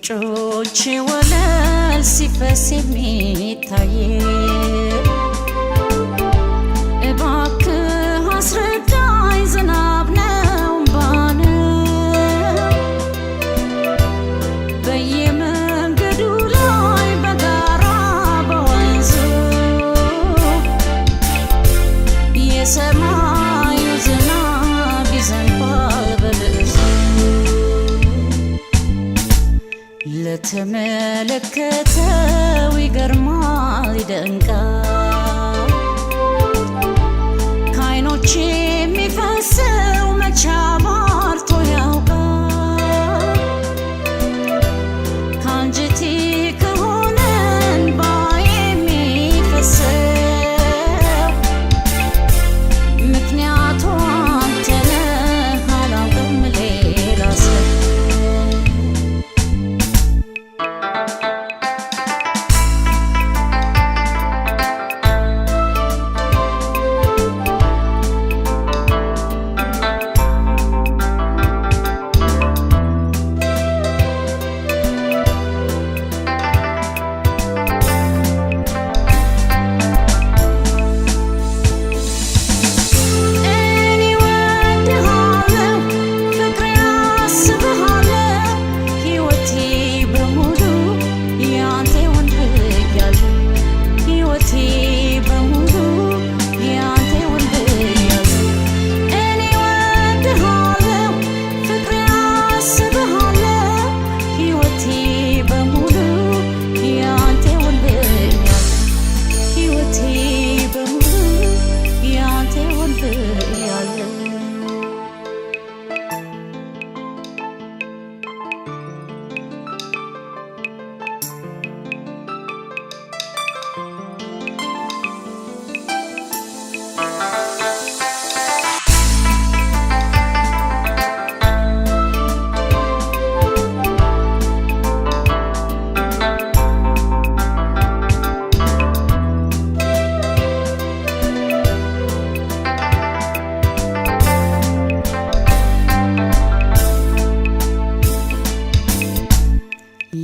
ምንጮች ወለል ሲፈስ የሚታየ እባክህ አስረዳኝ ዝናብ ነው ባነ በየመንገዱ ላይ በጋራ በወንዙ የሰማዩ ዝናብ ይዘንባል በብዙ ለተመለከተው ይገርማል ይደንቃል ከዓይኖች የሚፈሰው መቼ አባርቶ ያውቃል ከአንጀቴ ከሆነ እንባ የሚፈሰው ምክንያቱ አንተ ነህ አላውቅም ሌላ ሰው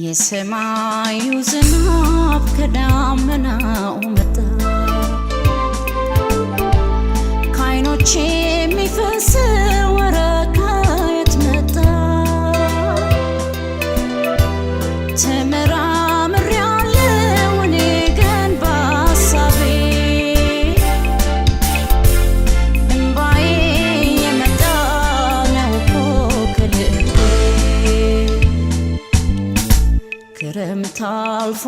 የሰማዩ ዝናብ ከዳመናው መጣ ከዓይኖች የሚፈሰው ወረቀት መጣ ተመራምሬያለሁ እኔ ግን በሀሳቤ እንባዬ የመጣ ነው እኮ ከልቤ ክረምት አልፎ